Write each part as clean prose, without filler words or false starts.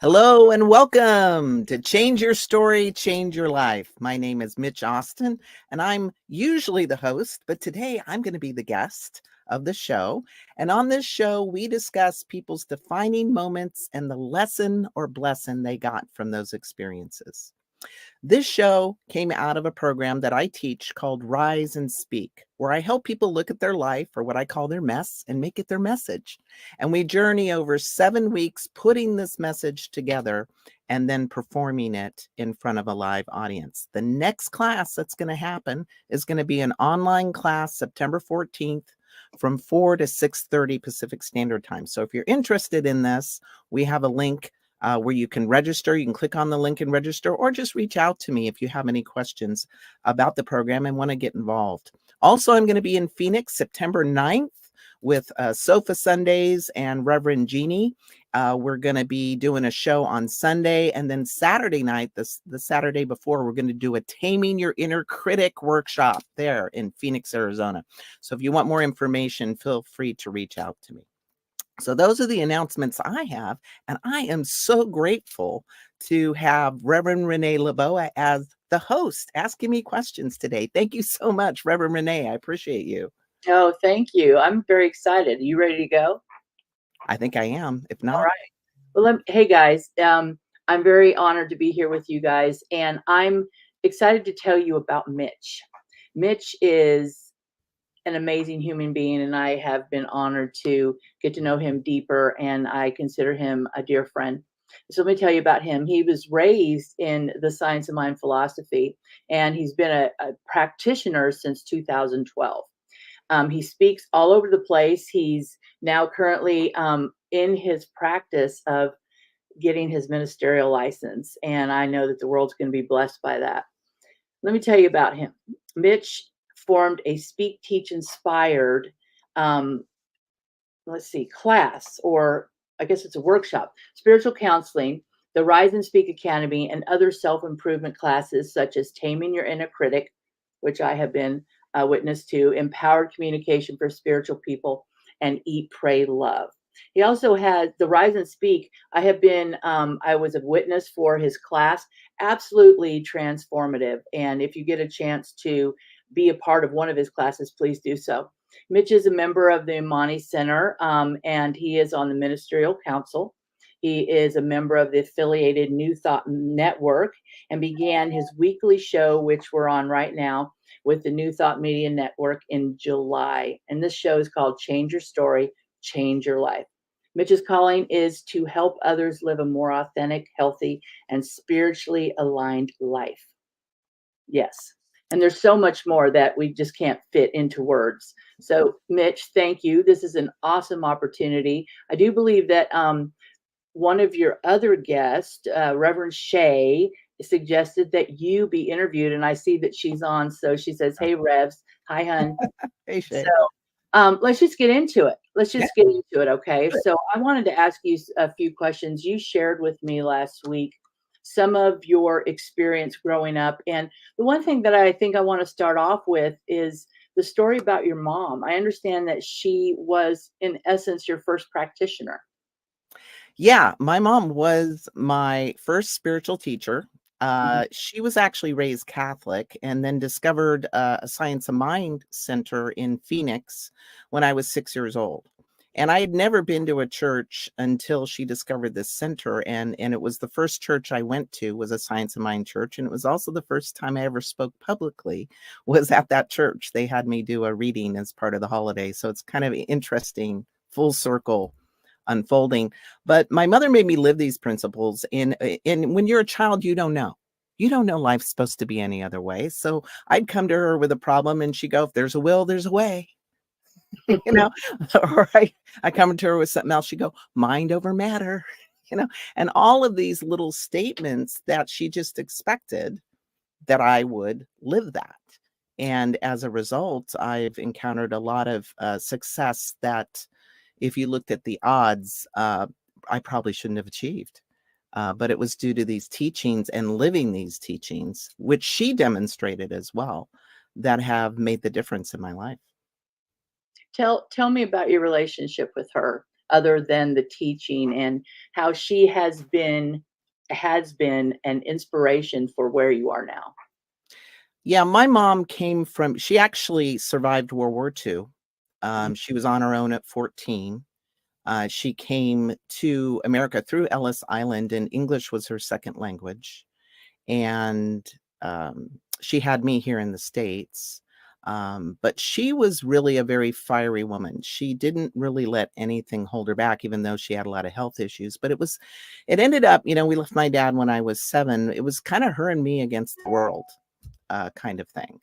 Hello and welcome to Change Your Story, Change Your Life. My name is Mitch Austin, and I'm usually the host, but today I'm going to be the guest of the show. And on this show, we discuss people's defining moments and the lesson or blessing they got from those experiences. This show came out of a program that I teach called Rise and Speak, where I help people look at their life or what I call their mess and make it their message. And we journey over 7 weeks putting this message together and then performing it in front of a live audience. The next class that's going to happen is going to be an online class September 14th from 4 to 6:30 Pacific Standard Time. So if you're interested in this, we have a link where you can register. You can click on the link and register, or just reach out to me if you have any questions about the program and want to get involved. Also, I'm going to be in Phoenix September 9th with Sofa Sundays and Reverend Jeannie. We're going to be doing a show on Sunday, and then Saturday night, the Saturday before, we're going to do a Taming Your Inner Critic workshop there in Phoenix, Arizona. So if you want more information, feel free to reach out to me. So those are the announcements I have, and I am so grateful to have Reverend Renee Laboa as the host asking me questions today. Thank you so much, Reverend Renee. I appreciate you. Oh, thank you. I'm very excited. Are you ready to go? I think I am. If not, all right. Well, hey guys, I'm very honored to be here with you guys, and I'm excited to tell you about Mitch. Mitch is an amazing human being, and I have been honored to get to know him deeper, and I consider him a dear friend. So let me tell you about him. He was raised in the science of mind philosophy, and he's been a practitioner since 2012. He speaks all over the place. He's now currently in his practice of getting his ministerial license, and I know that the world's going to be blessed by that. Let me tell you about him. Mitch formed a Speak, Teach, Inspired, class, or I guess it's a workshop, spiritual counseling, the Rise and Speak Academy, and other self-improvement classes such as Taming Your Inner Critic, which I have been a witness to, Empowered Communication for Spiritual People, and Eat, Pray, Love. He also has the Rise and Speak. I was a witness for his class, absolutely transformative. And if you get a chance to be a part of one of his classes, please do so. Mitch is a member of the Imani Center, and he is on the Ministerial Council. He is a member of the affiliated New Thought Network and began his weekly show, which we're on right now, with the New Thought Media Network in July. And this show is called Change Your Story, Change Your Life. Mitch's calling is to help others live a more authentic, healthy, and spiritually aligned life. Yes. And there's so much more that we just can't fit into words. So, Mitch, thank you. This is an awesome opportunity. I do believe that one of your other guests, Reverend Shay, suggested that you be interviewed, and I see that she's on. So she says, "Hey, Revs, hi, hun." hey, Shay. So let's just get into it. Okay. So I wanted to ask you a few questions. You shared with me last week some of your experience growing up. And the one thing that I think I want to start off with is the story about your mom. I understand that she was, in essence, your first practitioner. Yeah, my mom was my first spiritual teacher. She was actually raised Catholic and then discovered a Science of Mind center in Phoenix when I was 6 years old. And I had never been to a church until she discovered this center. And it was the first church I went to was a Science of Mind church. And it was also the first time I ever spoke publicly was at that church. They had me do a reading as part of the holiday. So it's kind of interesting, full circle unfolding. But my mother made me live these principles. And when you're a child, you don't know. You don't know life's supposed to be any other way. So I'd come to her with a problem and she'd go, if there's a will, there's a way. Or I come to her with something else. She'd go, mind over matter, and all of these little statements that she just expected that I would live that. And as a result, I've encountered a lot of success that if you looked at the odds, I probably shouldn't have achieved. But it was due to these teachings and living these teachings, which she demonstrated as well, that have made the difference in my life. Tell me about your relationship with her. other than the teaching, and how she has been an inspiration for where you are now. Yeah, my mom she actually survived World War II. She was on her own at 14. She came to America through Ellis Island, and English was her second language. And she had me here in the States. But she was really a very fiery woman. She didn't really let anything hold her back, even though she had a lot of health issues. But it ended up, we left my dad when I was 7. It was kind of her and me against the world, kind of thing.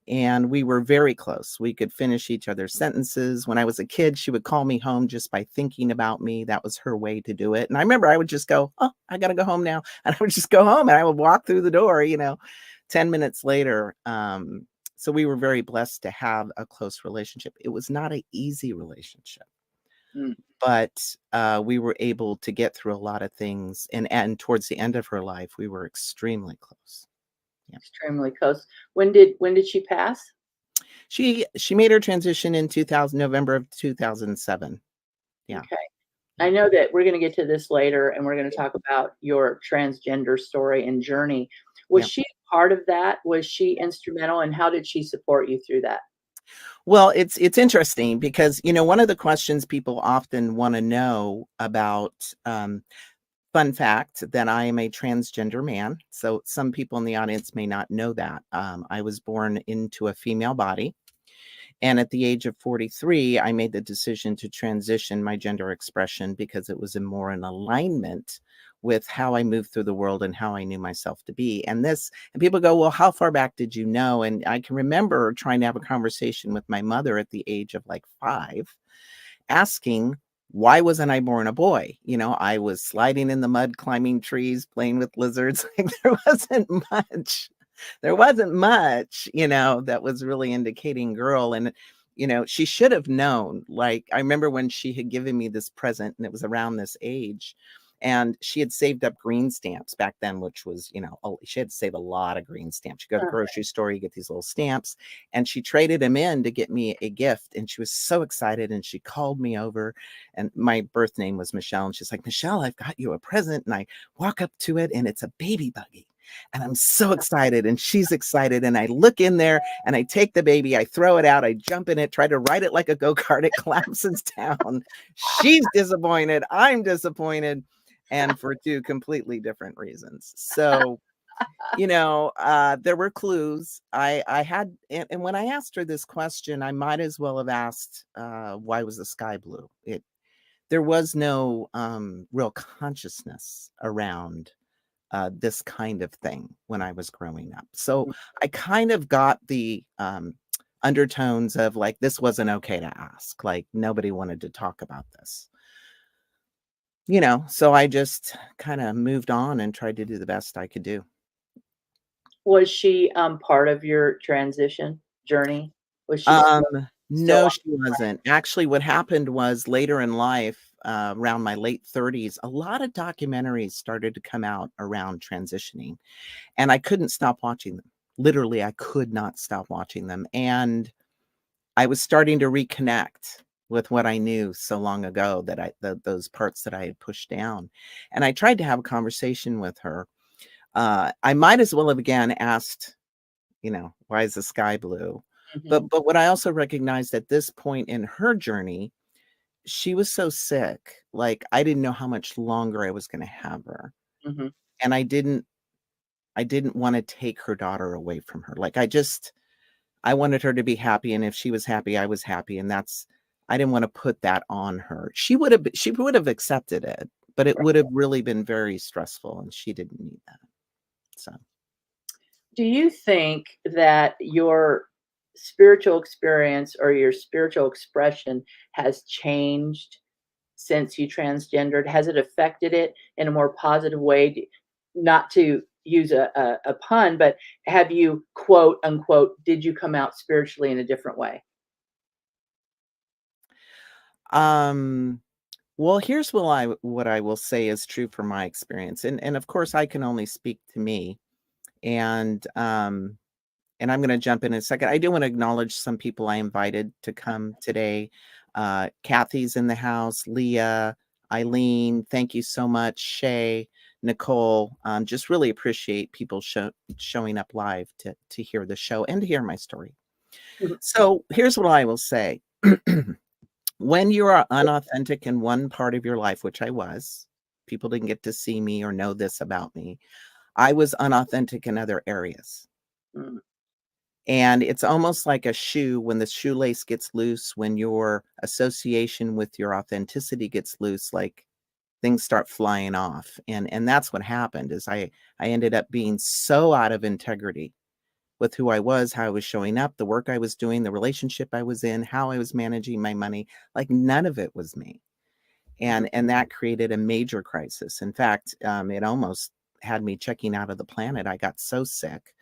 And we were very close. We could finish each other's sentences. When I was a kid, she would call me home just by thinking about me. That was her way to do it. And I remember I would just go, "Oh, I got to go home now." And I would just go home, and I would walk through the door, 10 minutes later. So we were very blessed to have a close relationship. It was not an easy relationship, but we were able to get through a lot of things. And towards the end of her life, we were extremely close. Yeah. Extremely close. When did she pass? She made her transition in November of 2007. Yeah. Okay. I know that we're going to get to this later, and we're going to talk about your transgender story and journey. Was she part of that? Was she instrumental, and how did she support you through that? Well, it's interesting because, one of the questions people often want to know about, fun fact that I am a transgender man. So some people in the audience may not know that. I was born into a female body. And at the age of 43, I made the decision to transition my gender expression because it was more in alignment with how I moved through the world and how I knew myself to be. And people go, "Well, how far back did you know?" And I can remember trying to have a conversation with my mother at the age of like 5, asking, why wasn't I born a boy? I was sliding in the mud, climbing trees, playing with lizards. Like, there wasn't much that was really indicating girl. And, she should have known. Like, I remember when she had given me this present, and it was around this age, and she had saved up green stamps back then, which was, she had to save a lot of green stamps. You go to the grocery store, you get these little stamps, and she traded them in to get me a gift. And she was so excited, and she called me over, and my birth name was Michelle. And she's like, "Michelle, I've got you a present." And I walk up to it, and it's a baby buggy. And I'm so excited, and she's excited. And I look in there, and I take the baby, I throw it out, I jump in it, try to ride it like a go-kart. It collapses down. She's disappointed. I'm disappointed. And for 2 completely different reasons. So, there were clues. I had, and when I asked her this question, I might as well have asked, why was the sky blue? There was no real consciousness around this kind of thing when I was growing up. So I kind of got the undertones of like, this wasn't okay to ask. Like, nobody wanted to talk about this. So I just kind of moved on and tried to do the best I could do. Was she part of your transition journey? Was she still No, she wasn't. Actually, what happened was later in life, around my late 30s, a lot of documentaries started to come out around transitioning, and I couldn't stop watching them. Literally, I could not stop watching them. And I was starting to reconnect with what I knew so long ago, that those parts that I had pushed down. And I tried to have a conversation with her. I might as well have again asked, why is the sky blue? But what I also recognized at this point in her journey, she was so sick. Like, I didn't know how much longer I was going to have her. And I didn't want to take her daughter away from her. Like, I wanted her to be happy. And if she was happy, I was happy. And I didn't want to put that on her. She would have accepted it, but it would have really been very stressful, and she didn't need that. So, do you think that your spiritual experience or your spiritual expression has changed since you transgendered? Has it affected it in a more positive way? Not to use a pun, but have you, quote unquote, did you come out spiritually in a different way? well, here's what I will say is true from my experience. And of course I can only speak to me. And I'm going to jump in a second. I do want to acknowledge some people I invited to come today. Kathy's in the house, Leah, Eileen, thank you so much, Shay, Nicole. Just really appreciate people showing up live to hear the show and to hear my story. Mhm. So here's what I will say. When you are unauthentic in one part of your life, which I was, people didn't get to see me or know this about me. I was unauthentic in other areas. Mm. And it's almost like a shoe when the shoelace gets loose, when your association with your authenticity gets loose, like things start flying off. And that's what happened is I ended up being so out of integrity with who I was, how I was showing up, the work I was doing, the relationship I was in, how I was managing my money. Like none of it was me. And that created a major crisis. In fact, it almost had me checking out of the planet. I got so sick.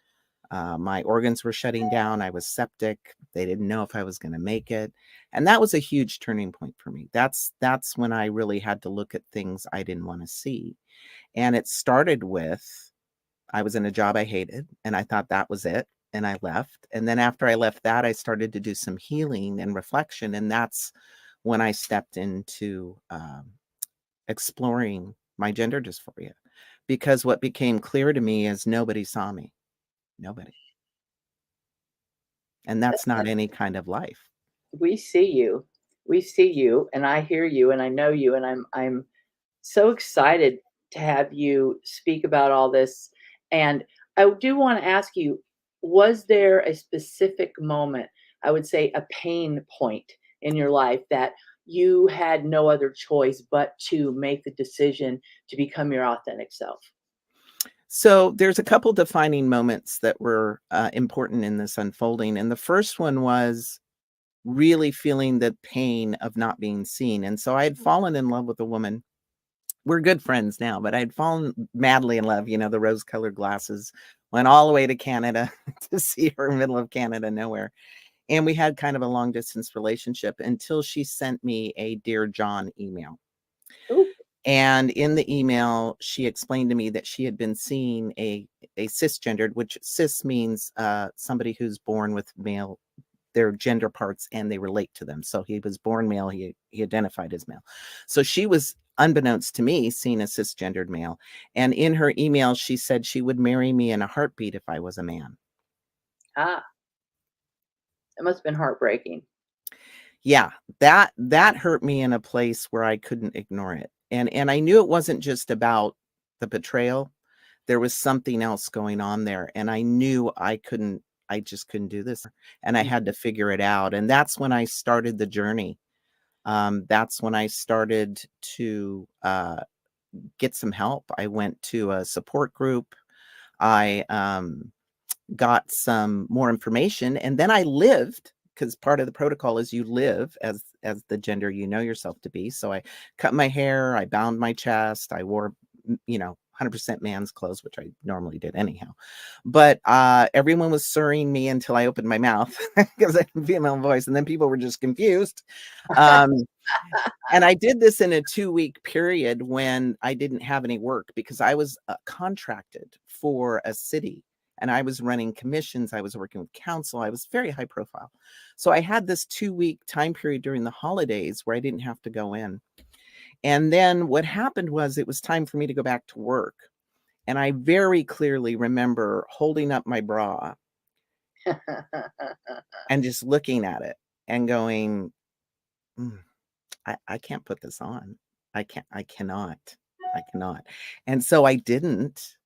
My organs were shutting down. I was septic. They didn't know if I was going to make it. And that was a huge turning point for me. That's when I really had to look at things I didn't want to see. And it started with, I was in a job I hated and I thought that was it. And I left. And then after I left that, I started to do some healing and reflection. And that's when I stepped into exploring my gender dysphoria. Because what became clear to me is nobody saw me. Nobody. And that's not any kind of life. We see you. We see you, and I hear you, and I know you, and I'm so excited to have you speak about all this. And I do want to ask you, was there a specific moment, I would say a pain point in your life that you had no other choice but to make the decision to become your authentic self? So there's a couple defining moments that were important in this unfolding. And the first one was really feeling the pain of not being seen. And so I had fallen in love with a woman. We're good friends now, but I'd fallen madly in love, the rose-colored glasses, went all the way to Canada to see her, middle of Canada, nowhere. And we had kind of a long distance relationship until she sent me a Dear John email. Ooh. And in the email, she explained to me that she had been seeing a cisgendered, which cis means somebody who's born with male, their gender parts, and they relate to them. So he was born male, he identified as male. So she was, unbeknownst to me, seeing a cisgendered male. And in her email, she said she would marry me in a heartbeat if I was a man. Ah, it must have been heartbreaking. Yeah, that hurt me in a place where I couldn't ignore it. And I knew it wasn't just about the betrayal. There was something else going on there. And I knew I just couldn't do this. And I had to figure it out. And that's when I started the journey. That's when I started to get some help. I went to a support group. I got some more information, and then I lived, because part of the protocol is you live as the gender you know yourself to be. So I cut my hair, I bound my chest, I wore 100% man's clothes, which I normally did anyhow. But everyone was sirring me until I opened my mouth because I had a female voice, and then people were just confused. And I did this in a 2-week period when I didn't have any work because I was contracted for a city. And I was running commissions. I was working with council. I was very high profile. So I had this 2-week time period during the holidays where I didn't have to go in. And then what happened was it was time for me to go back to work. And I very clearly remember holding up my bra and just looking at it and going, I can't put this on. I cannot. And so I didn't.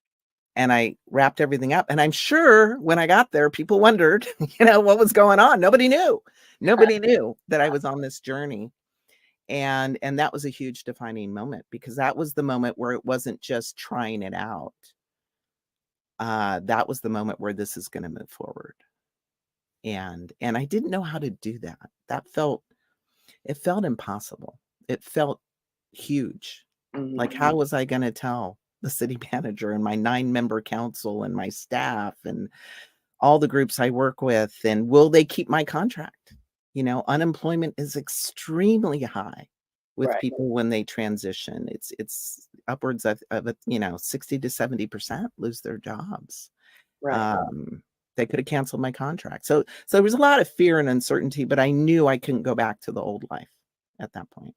And I wrapped everything up. And I'm sure when I got there, people wondered, what was going on. Nobody knew. Nobody knew that I was on this journey. And that was a huge defining moment because that was the moment where it wasn't just trying it out. That was the moment where this is going to move forward. And I didn't know how to do that. It felt impossible. It felt huge. Like, how was I going to tell the city manager and my 9-member council and my staff and all the groups I work with? And will they keep my contract? Unemployment is extremely high with Right. people when they transition. It's upwards of 60 to 70% lose their jobs. Right. They could have canceled my contract. So there was a lot of fear and uncertainty, but I knew I couldn't go back to the old life. at that point.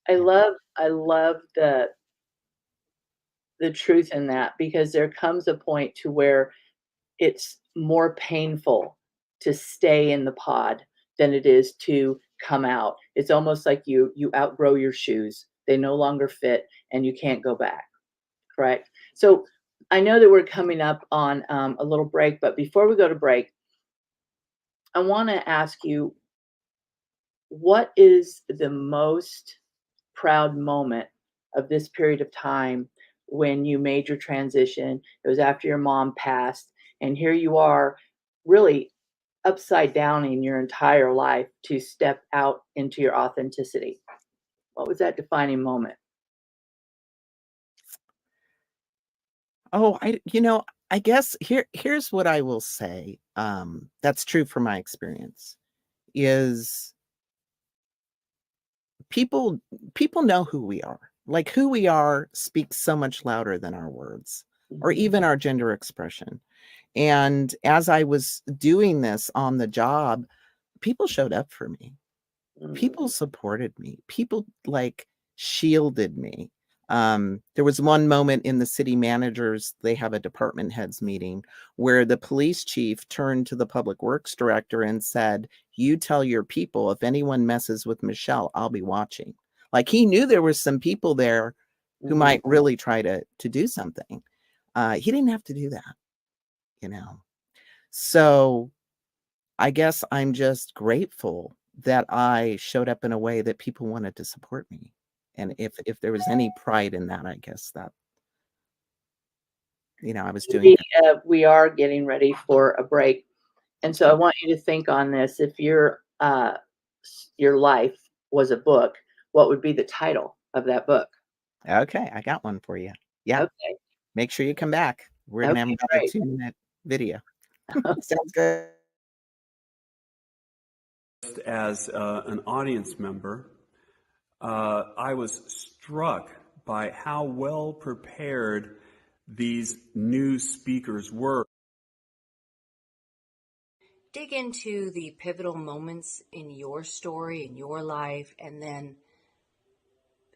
I love the truth in that, because there comes a point to where it's more painful to stay in the pod than it is to come out. It's almost like you outgrow your shoes. They no longer fit and you can't go back. Correct. So I know that we're coming up on a little break, but before we go to break, I want to ask you, what is the most proud moment of this period of time when you made your transition? It was after your mom passed, and here you are, really upside down in your entire life to step out into your authenticity. What was that defining moment? Oh, I guess here's what I will say. That's true for my experience is people know who we are. Like who we are speaks so much louder than our words or even our gender expression. And as I was doing this on the job, people showed up for me. People supported me. People like shielded me. There was one moment in the city managers, they have a department heads meeting where the police chief turned to the public works director and said, "You tell your people, if anyone messes with Michelle, I'll be watching." Like he knew there were some people there who might really try to do something. He didn't have to do that, you know. So I guess I'm just grateful that I showed up in a way that people wanted to support me. And if there was any pride in that, I guess that, I was doing it. We are getting ready for a break. And so I want you to think on this. If your life was a book, what would be the title of that book? Okay, I got one for you. Yeah. Okay. Make sure you come back. We're going to have Okay, about a great. 2-minute video. Sounds good. As an audience member, I was struck by how well prepared these new speakers were. Dig into the pivotal moments in your story, in your life, and then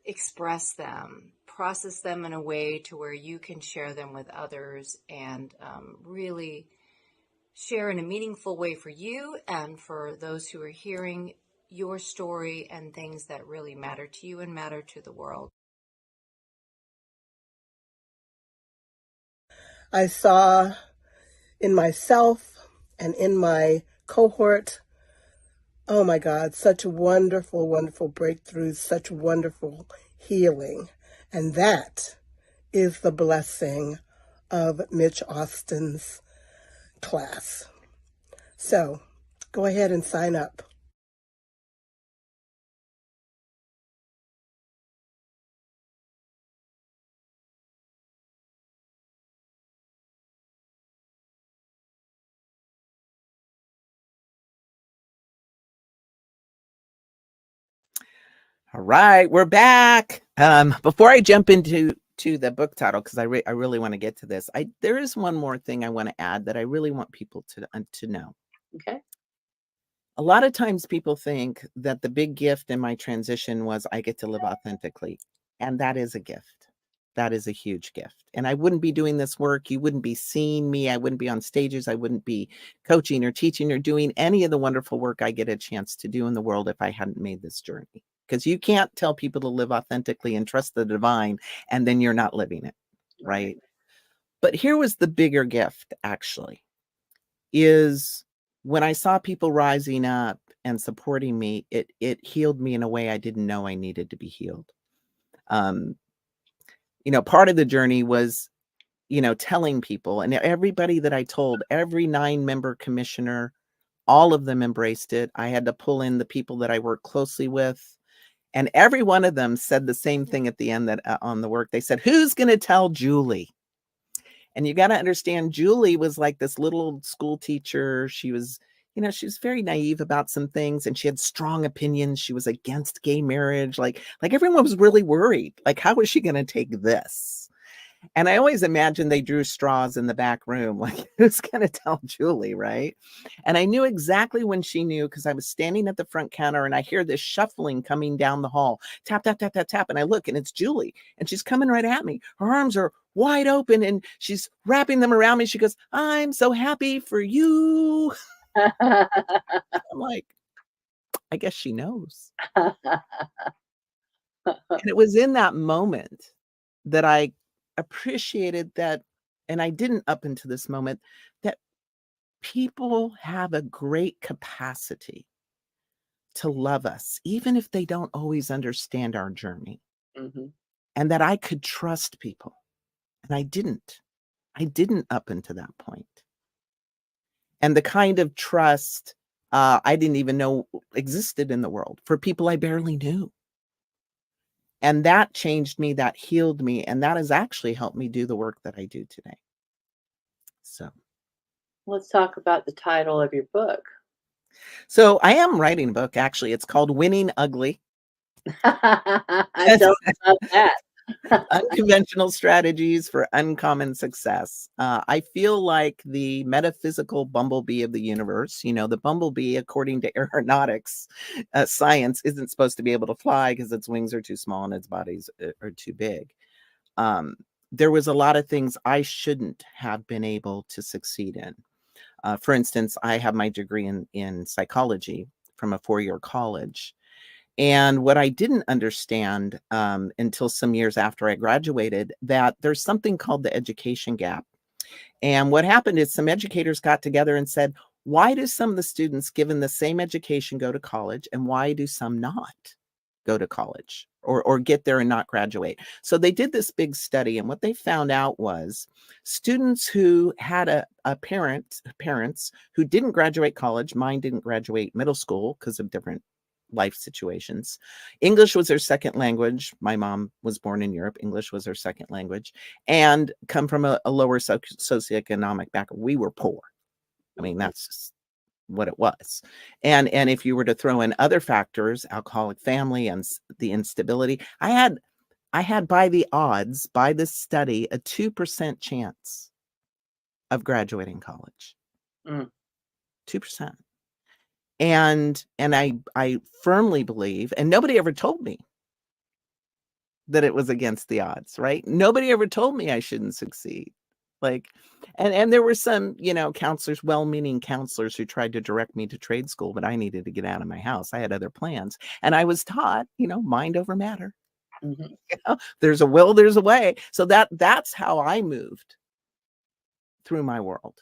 express them, process them in a way to where you can share them with others and really share in a meaningful way for you and for those who are hearing your story and things that really matter to you and matter to the world. I saw in myself and in my cohort, oh my God, such wonderful, wonderful breakthroughs, such wonderful healing. And that is the blessing of Mitch Austin's class. So go ahead and sign up. All right, we're back. Before I jump into the book title, because I really want to get to this, there is one more thing I want to add that I really want people to know. Okay. A lot of times people think that the big gift in my transition was I get to live authentically, and that is a gift. That is a huge gift. And I wouldn't be doing this work. You wouldn't be seeing me. I wouldn't be on stages. I wouldn't be coaching or teaching or doing any of the wonderful work I get a chance to do in the world if I hadn't made this journey. Because you can't tell people to live authentically and trust the divine, and then you're not living it, right? But here was the bigger gift, actually, is when I saw people rising up and supporting me, it healed me in a way I didn't know I needed to be healed. Part of the journey was, telling people, and everybody that I told, every 9-member commissioner, all of them embraced it. I had to pull in the people that I work closely with. And every one of them said the same thing at the end that on the work. They said, "Who's going to tell Julie?" And you got to understand, Julie was like this little school teacher. She was, she was very naive about some things, and she had strong opinions. She was against gay marriage. Like everyone was really worried. Like, how was she going to take this? And I always imagined they drew straws in the back room, like who's going to tell Julie, right? And I knew exactly when she knew because I was standing at the front counter and I hear this shuffling coming down the hall, tap, tap, tap, tap, tap. And I look and it's Julie and she's coming right at me. Her arms are wide open and she's wrapping them around me. She goes, "I'm so happy for you." I'm like, I guess she knows. And it was in that moment that I appreciated that, and I didn't up until this moment, that people have a great capacity to love us, even if they don't always understand our journey, Mhm. and that I could trust people. And I didn't. I didn't up until that point. And the kind of trust I didn't even know existed in the world for people I barely knew. And that changed me, that healed me, and that has actually helped me do the work that I do today. So Let's talk about the title of your book. So I am writing a book, actually. It's called Winning Ugly. Tell us about that. Unconventional Strategies for Uncommon Success. I feel like the metaphysical bumblebee of the universe. You know, the bumblebee, according to aeronautics science, isn't supposed to be able to fly because its wings are too small and its bodies are too big. There was a lot of things I shouldn't have been able to succeed in. For instance, I have my degree in psychology from a 4-year college. And what I didn't understand until some years after I graduated, that there's something called the education gap. And what happened is some educators got together and said, why do some of the students given the same education go to college and why do some not go to college or get there and not graduate? So they did this big study, and what they found out was students who had a parents who didn't graduate college, mine didn't graduate middle school because of different life situations. English was their second language. My mom was born in Europe. English was her second language, and come from a lower socioeconomic background. We were poor. I mean, that's just what it was. And if you were to throw in other factors, alcoholic family and the instability, I had by the odds, by this study, a 2% chance of graduating college. 2%. And I firmly believe, and nobody ever told me that it was against the odds, right? Nobody ever told me I shouldn't succeed. Like, and there were some, counselors, well-meaning counselors who tried to direct me to trade school, but I needed to get out of my house. I had other plans. And I was taught, mind over matter. There's a will, there's a way. So that's how I moved through my world.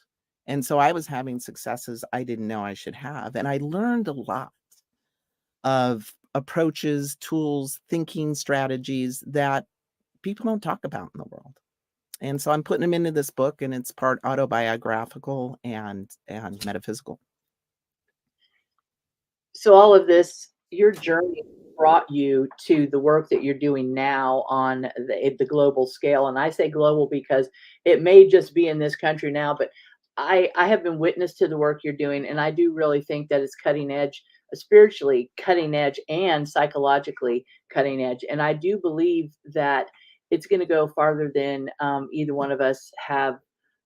And so I was having successes I didn't know I should have. And I learned a lot of approaches, tools, thinking strategies that people don't talk about in the world. And so I'm putting them into this book, and it's part autobiographical and metaphysical. So all of this, your journey brought you to the work that you're doing now on the global scale. And I say global because it may just be in this country now, but I have been witness to the work you're doing. And I do really think that it's cutting edge, spiritually cutting edge and psychologically cutting edge. And I do believe that it's going to go farther than either one of us have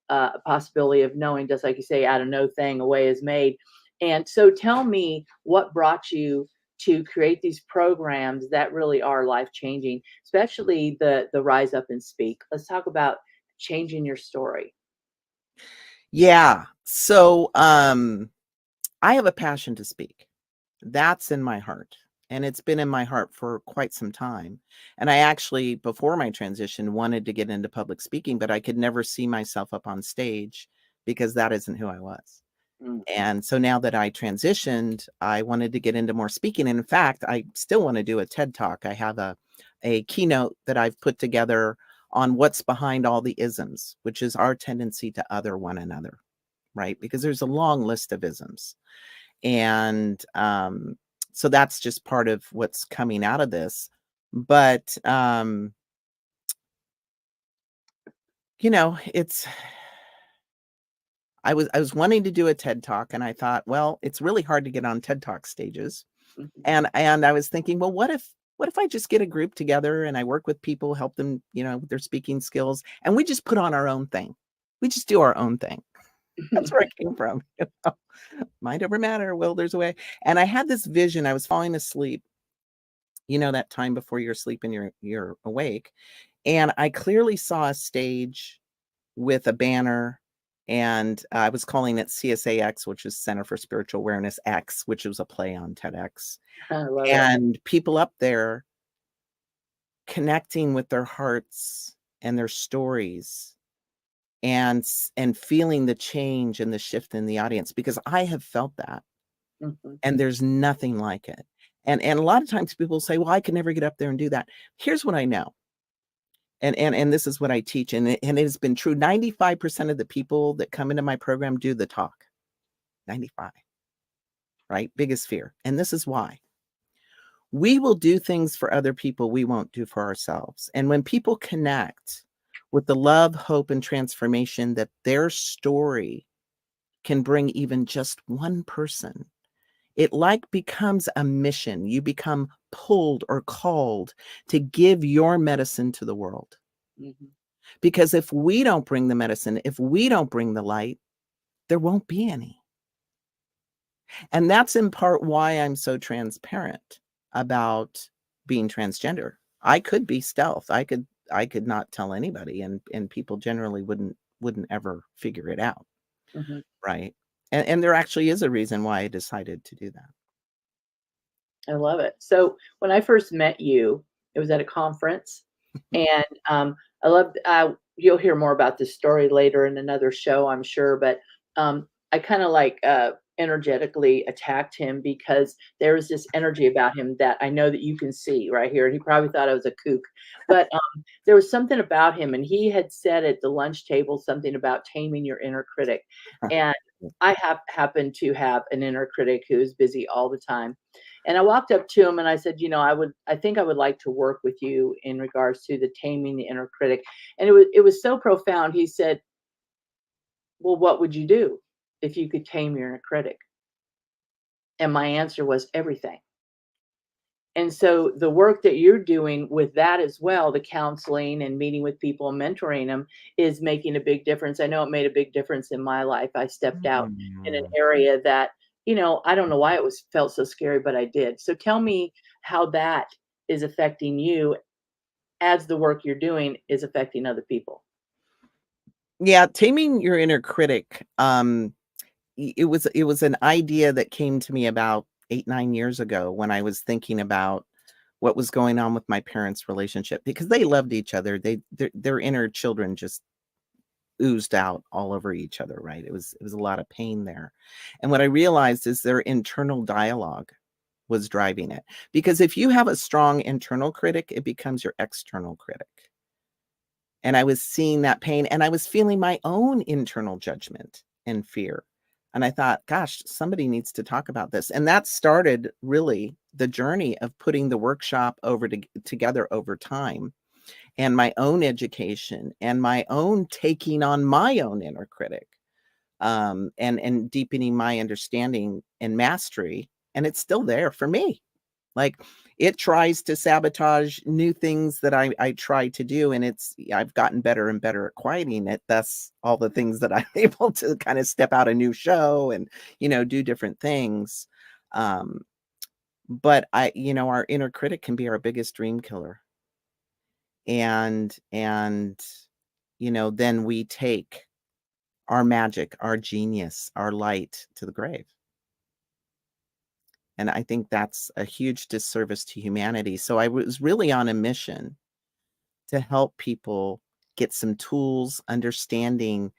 a possibility of knowing. Just like you say, out of no thing a way is made. And so tell me what brought you to create these programs that really are life-changing, especially the Rise Up and Speak. Let's talk about changing your story. Yeah. So I have a passion to speak. That's in my heart. And it's been in my heart for quite some time. And I actually, before my transition, wanted to get into public speaking, but I could never see myself up on stage because that isn't who I was. And so now that I transitioned, I wanted to get into more speaking. And in fact, I still want to do a TED Talk. I have a keynote that I've put together on what's behind all the isms, which is our tendency to other one another, right? Because there's a long list of isms. And so that's just part of what's coming out of this. But, it's... I was wanting to do a TED Talk, and I thought, well, it's really hard to get on TED Talk stages. And I was thinking, well, what if what if I just get a group together and I work with people, help them, with their speaking skills, and we just put on our own thing. We just do our own thing. That's where I came from. Mind over matter. Well, there's a way. And I had this vision. I was falling asleep, that time before you're asleep and you're awake. And I clearly saw a stage with a banner, and I was calling it CSAX, which is Center for Spiritual Awareness X, which was a play on TEDx. I love it. And people up there connecting with their hearts and their stories and feeling the change and the shift in the audience, because I have felt that. Mhm. And there's nothing like it. And a lot of times people say, well, I can never get up there and do that. Here's what I know. And this is what I teach. And it has been true. 95% of the people that come into my program do the talk. 95, right? Biggest fear. And this is why. We will do things for other people we won't do for ourselves. And when people connect with the love, hope, and transformation that their story can bring even just one person, it becomes a mission. You become pulled or called to give your medicine to the world. Mhm. Because if we don't bring the medicine, if we don't bring the light, there won't be any. And that's in part why I'm so transparent about being transgender. I could be stealth. I could not tell anybody, and people generally wouldn't ever figure it out. Mhm. Right. And there actually is a reason why I decided to do that. I love it. So when I first met you, it was at a conference, and I loved. You'll hear more about this story later in another show, I'm sure. But I kind of energetically attacked him because there was this energy about him that I know that you can see right here. And he probably thought I was a kook, but there was something about him, and he had said at the lunch table something about taming your inner critic, and I happen to have an inner critic who's busy all the time. And I walked up to him and I said, I think I would like to work with you in regards to the taming the inner critic. And it was so profound. He said, well, what would you do if you could tame your inner critic? And my answer was everything. And so the work that you're doing with that as well, the counseling and meeting with people and mentoring them, is making a big difference. I know it made a big difference in my life. I stepped out in an area that, I don't know why it felt so scary, but I did. So tell me how that is affecting you as the work you're doing is affecting other people. Yeah, taming your inner critic. It was an idea that came to me about 8-9 years ago when I was thinking about what was going on with my parents' relationship, because they loved each other. Their inner children just oozed out all over each other, right? It was a lot of pain there. And what I realized is their internal dialogue was driving it. Because if you have a strong internal critic, it becomes your external critic. And I was seeing that pain, and I was feeling my own internal judgment and fear. And I thought, gosh, somebody needs to talk about this. And that started really the journey of putting the workshop together over time, and my own education and my own taking on my own inner critic, and deepening my understanding and mastery. And it's still there for me. Like, it tries to sabotage new things that I try to do, and I've gotten better and better at quieting it. That's all the things that I'm able to kind of step out a new show and, do different things. But our inner critic can be our biggest dream killer. And then we take our magic, our genius, our light to the grave. And I think that's a huge disservice to humanity. So I was really on a mission to help people get some tools, understanding,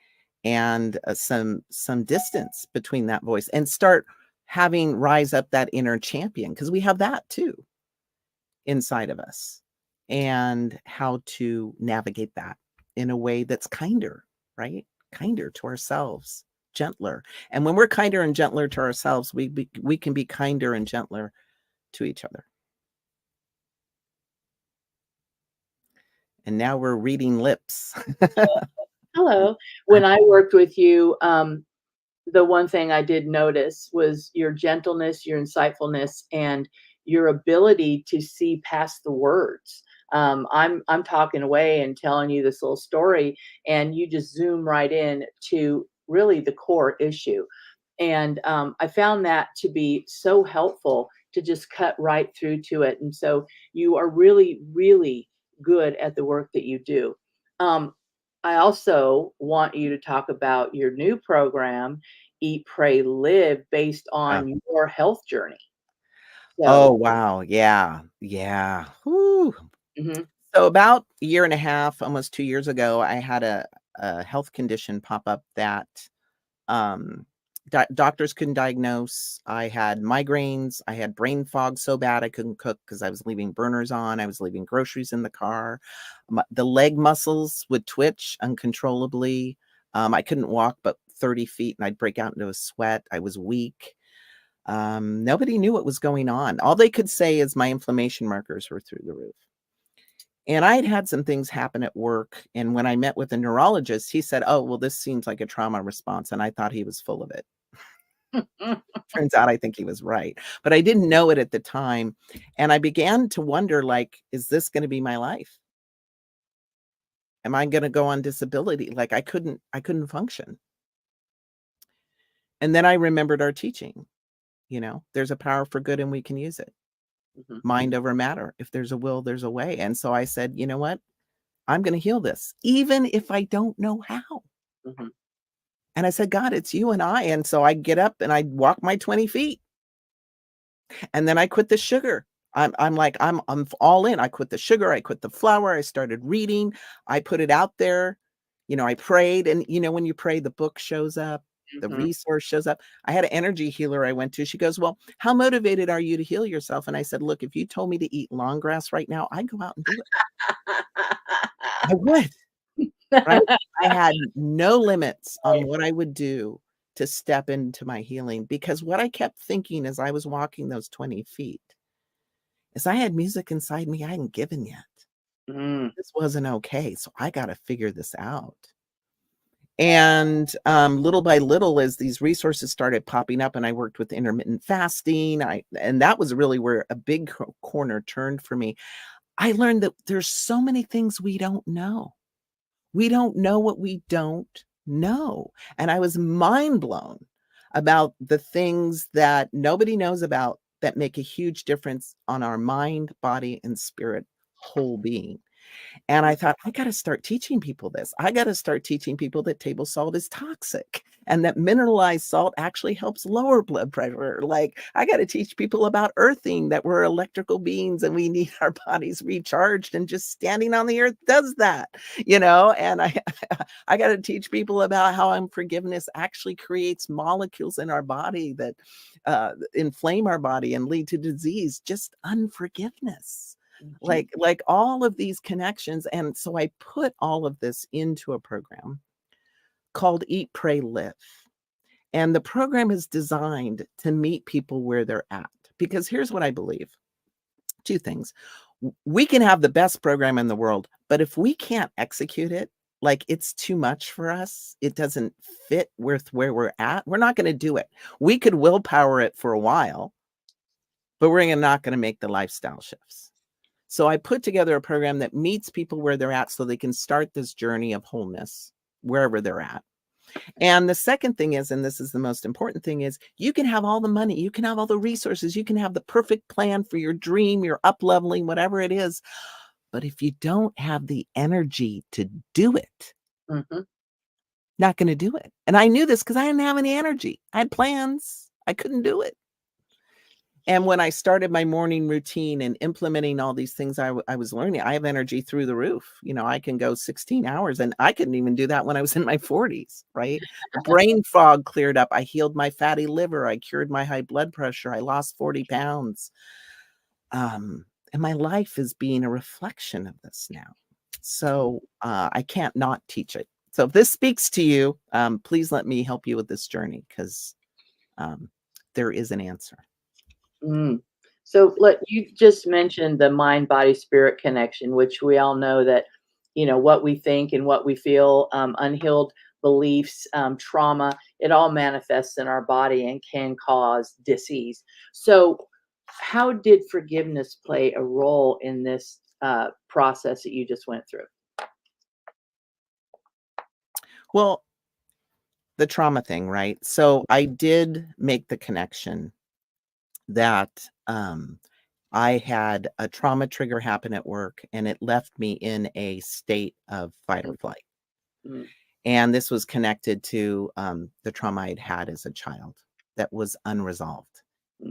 and some distance between that voice, and start having rise up that inner champion, because we have that too inside of us, and how to navigate that in a way that's kinder, right? Kinder to ourselves, gentler. And when we're kinder and gentler to ourselves, we can be kinder and gentler to each other. And now we're reading lips. Hello. When I worked with you, the one thing I did notice was your gentleness, your insightfulness, and your ability to see past the words. I'm talking away and telling you this little story, and you just zoom right in to really the core issue. And I found that to be so helpful to just cut right through to it. And so you are really, really good at the work that you do. I also want you to talk about your new program, Eat, Pray, Live, based Uh, on your health journey. oh, So, wow. Yeah. Yeah. Whew. mhm, So about a year and a half, almost 2 years ago, I had a health condition pop up that um, doctors couldn't diagnose. I had migraines. I had brain fog so bad I couldn't cook because I was leaving burners on. I was leaving groceries in the car. The leg muscles would twitch uncontrollably. I couldn't walk but 30 feet and I'd break out into a sweat. I was weak. Nobody knew what was going on. All they could say is my inflammation markers were through the roof. And I had some things happen at work, and when I met with a neurologist, he said, "Oh, well, this seems like a trauma response," and I thought he was full of it. Turns out I think he was right, but I didn't know it at the time, and I began to wonder, like, is this gonna be my life? Am I gonna go on disability? Like, I couldn't function. And then I remembered our teaching, there's a power for good and we can use it. mhm, Mind over matter. If there's a will, there's a way, and so I said, "You know what? I'm gonna heal this, even if I don't know how." mhm. And I said, "God, it's you and I." And so I get up and I walk my 20 feet and then I quit the sugar. I'm like, I'm all in. I quit the sugar. I quit the flour. I started reading. I put it out there. I prayed. And when you pray, the book shows up, the Mhm. resource shows up. I had an energy healer I went to. She goes, "Well, how motivated are you to heal yourself?" And I said, "Look, if you told me to eat long grass right now, I'd go out and do it. I would." Right? I had no limits on what I would do to step into my healing, because what I kept thinking as I was walking those 20 feet is I had music inside me I hadn't given yet. Mm, This wasn't okay, so I gotta figure this out. And, little by little, as these resources started popping up and I worked with intermittent fasting, and that was really where a big corner turned for me. I learned that there's so many things we don't know. We don't know what we don't know. And I was mind blown about the things that nobody knows about that make a huge difference on our mind, body, and spirit whole being. And I thought, I got to start teaching people this. I got to start teaching people that table salt is toxic and that mineralized salt actually helps lower blood pressure. Like, I got to teach people about earthing, that we're electrical beings and we need our bodies recharged, and just standing on the earth does that, and I got to teach people about how unforgiveness actually creates molecules in our body that inflame our body and lead to disease. Just unforgiveness, mhm, like all of these connections. And so I put all of this into a program called Eat, Pray, Live. And the program is designed to meet people where they're at. Because here's what I believe. Two things. We can have the best program in the world, but if we can't execute it, like it's too much for us, it doesn't fit with where we're at, we're not going to do it. We could willpower it for a while, but we're not going to make the lifestyle shifts. So I put together a program that meets people where they're at so they can start this journey of wholeness wherever they're at. And the second thing is, and this is the most important thing, is you can have all the money, you can have all the resources, you can have the perfect plan for your dream, your up leveling, whatever it is. But if you don't have the energy to do it, mhm. not going to do it. And I knew this because I didn't have any energy. I had plans. I couldn't do it. And when I started my morning routine and implementing all these things I was learning, I have energy through the roof. I can go 16 hours, and I couldn't even do that when I was in my 40s, right? The brain fog cleared up. I healed my fatty liver. I cured my high blood pressure. I lost 40 pounds. And my life is being a reflection of this now. So I can't not teach it. So if this speaks to you, please let me help you with this journey, because there is an answer. Mm. So you just mentioned the mind, body, spirit connection, which we all know that, what we think and what we feel, unhealed beliefs, trauma, it all manifests in our body and can cause disease. So how did forgiveness play a role in this process that you just went through? Well, the trauma thing, right? So I did make the connection that I had a trauma trigger happen at work, and it left me in a state of fight or flight. Mm. And this was connected to the trauma I'd had as a child that was unresolved.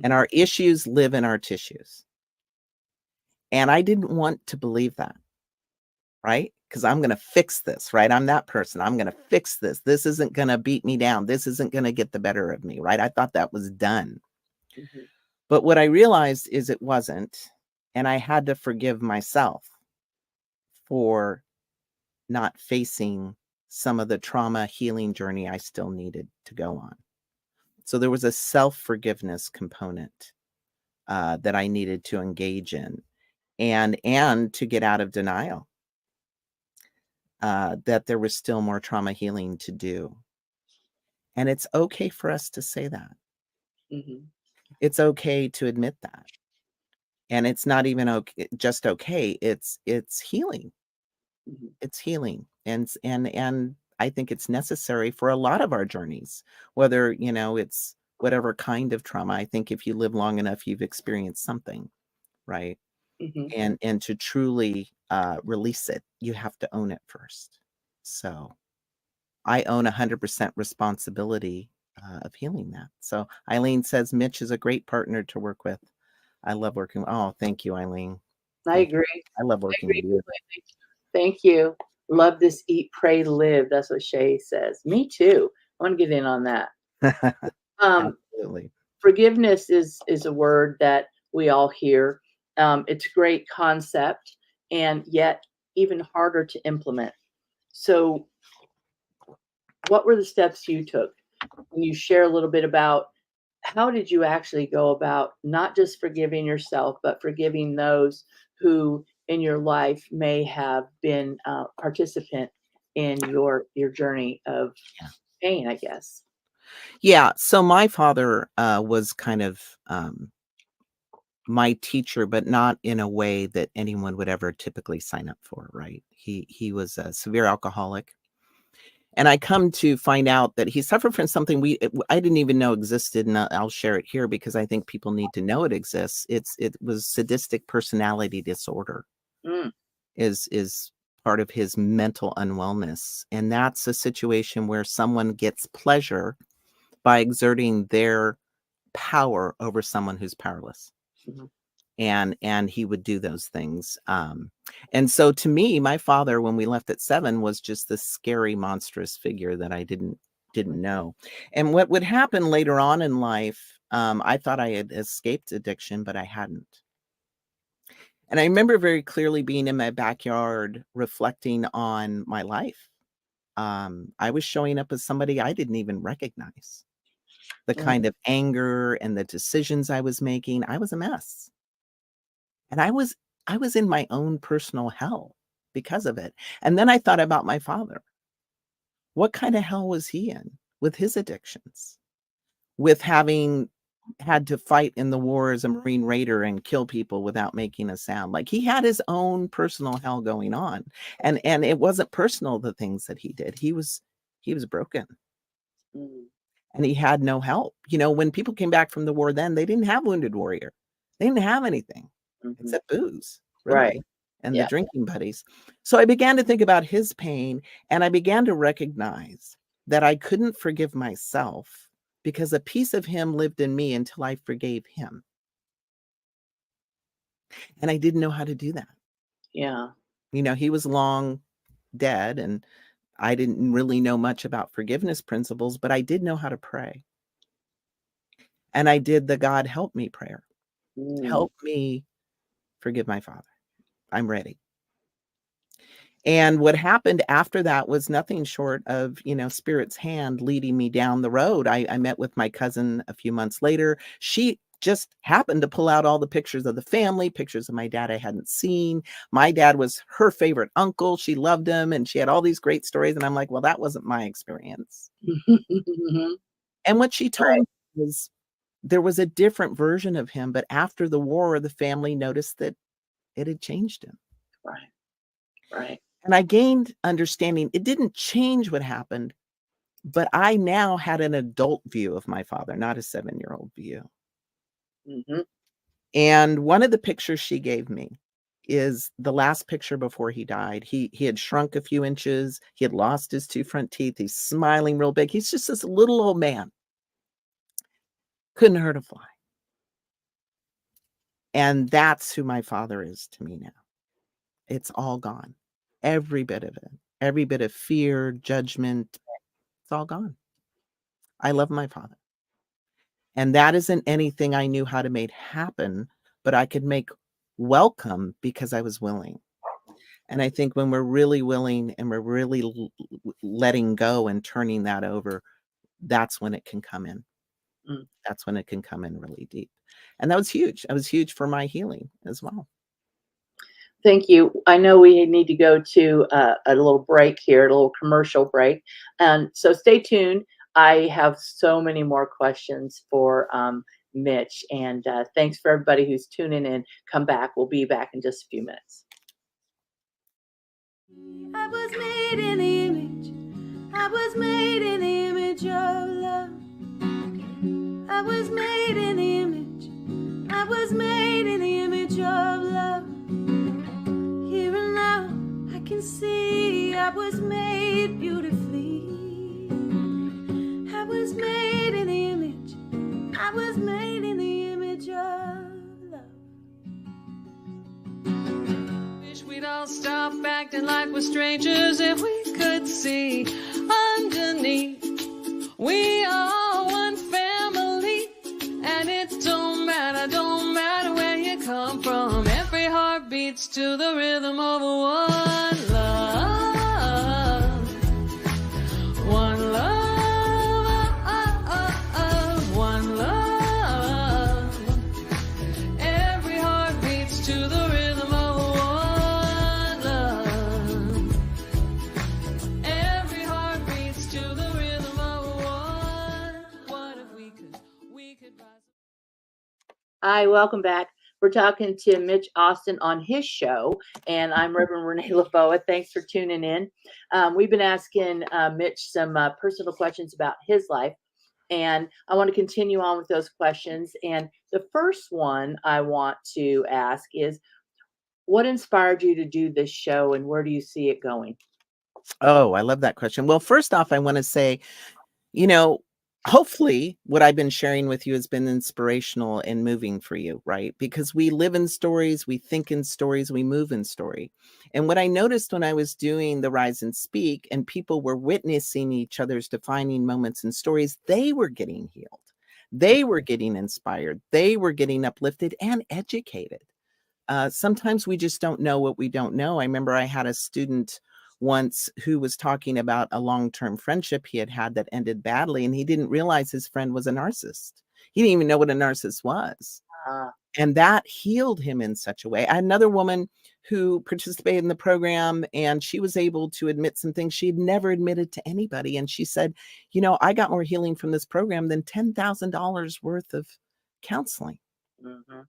And our issues live in our tissues. And I didn't want to believe that, right? Because I'm going to fix this, right? I'm that person. I'm going to fix this. This isn't going to beat me down. This isn't going to get the better of me, right? I thought that was done. Mhm. But what I realized is it wasn't. And I had to forgive myself for not facing some of the trauma healing journey I still needed to go on. So there was a self-forgiveness component that I needed to engage in, and to get out of denial that there was still more trauma healing to do. And it's okay for us to say that. Mhm. It's okay to admit that. And it's not even just okay. It's healing. Mhm. It's healing. And I think it's necessary for a lot of our journeys, whether, it's whatever kind of trauma. I think if you live long enough, you've experienced something, right? Mhm. And to truly release it, you have to own it first. So I own 100% responsibility of healing that. So Eileen says Mitch is a great partner to work with. I love working. Oh, thank you, Eileen. I Thank you. agree. I love I working agree with you. completely. Thank you. Love this eat, pray, live. That's what Shay says. Me too. I want to get in on that. Absolutely. Forgiveness is a word that we all hear. It's a great concept, and yet even harder to implement. So, what were the steps you took? Can you share a little bit about how did you actually go about not just forgiving yourself, but forgiving those who in your life may have been a participant in your journey of Yeah. pain, I guess? Yeah. So my father was kind of my teacher, but not in a way that anyone would ever typically sign up for, right? He was a severe alcoholic. And I come to find out that he suffered from something I didn't even know existed, and I'll share it here because I think people need to know it exists. It was sadistic personality disorder Mm. is part of his mental unwellness, and that's a situation where someone gets pleasure by exerting their power over someone who's powerless. Mhm. And he would do those things. And so to me, my father, when we left at 7, was just this scary, monstrous figure that I didn't know. And what would happen later on in life, I thought I had escaped addiction, but I hadn't. And I remember very clearly being in my backyard reflecting on my life. I was showing up as somebody I didn't even recognize. The kind of anger and the decisions I was making, I was a mess. And I was in my own personal hell because of it. And then I thought about my father. What kind of hell was he in with his addictions? With having had to fight in the war as a Marine Raider and kill people without making a sound. Like, he had his own personal hell going on. And it wasn't personal, the things that he did. He was broken. Mm. And he had no help. When people came back from the war then, they didn't have Wounded Warrior. They didn't have anything Mhm. except booze, Right. really, and the Yeah. drinking buddies. So I began to think about his pain, and I began to recognize that I couldn't forgive myself because a piece of him lived in me until I forgave him. And I didn't know how to do that. Yeah. He was long dead, and I didn't really know much about forgiveness principles, but I did know how to pray. And I did the God help me prayer. Mm. Help me forgive my father. I'm ready. And what happened after that was nothing short of, Spirit's hand leading me down the road. I met with my cousin a few months later. She just happened to pull out all the pictures of the family, pictures of my dad I hadn't seen. My dad was her favorite uncle. She loved him, and she had all these great stories. And I'm like, well, that wasn't my experience. Mhm. And what she told Right. me was, there was a different version of him, but after the war, the family noticed that it had changed him. Right. Right. And I gained understanding. It didn't change what happened, but I now had an adult view of my father, not a 7-year-old view. Mm-hmm. And one of the pictures she gave me is the last picture before he died. He had shrunk a few inches. He had lost his 2 front teeth. He's smiling real big. He's just this little old man. Couldn't hurt a fly. And that's who my father is to me now. It's all gone. Every bit of it. Every bit of fear, judgment, it's all gone. I love my father. And that isn't anything I knew how to make happen, but I could make welcome because I was willing. And I think when we're really willing and we're really letting go and turning that over, that's when it can come in. That's when it can come in really deep. And that was huge. That was huge for my healing as well. Thank you. I know we need to go to a little break here, a little commercial break. And so stay tuned. I have so many more questions for Mitch. And thanks for everybody who's tuning in. Come back. We'll be back in just a few minutes. I was made in the image. I was made in the image of love. I was made in the image. I was made in the image of love. Here and now I can see I was made beautifully. I was made in the image. I was made in the image of love. Wish we'd all stop acting like we're strangers if we could see underneath. We are one family, and it don't matter where you come from. Every heart beats to the rhythm of one love, one love, one love. Every heart beats to the rhythm of one love. Every heart beats to the rhythm of one. What if we could rise? Hi, welcome back. We're talking to Mitch Austin on his show, and I'm Reverend Renee Lafoa. Thanks for tuning in. We've been asking Mitch some personal questions about his life, and I want to continue on with those questions. And the first one I want to ask is, what inspired you to do this show, and where do you see it going? Oh, I love that question. Well, first off, I want to say, hopefully what I've been sharing with you has been inspirational and moving for you, right? Because we live in stories, we think in stories, we move in story. And what I noticed when I was doing the Rise and Speak and people were witnessing each other's defining moments and stories, they were getting healed. They were getting inspired. They were getting uplifted and educated. Sometimes we just don't know what we don't know. I remember I had a student once who was talking about a long-term friendship he had that ended badly, and he didn't realize his friend was a narcissist. He didn't even know what a narcissist was. And that healed him in such a way. I had another woman who participated in the program, and she was able to admit some things she had never admitted to anybody. And she said, I got more healing from this program than $10,000 worth of counseling. Mm-hmm.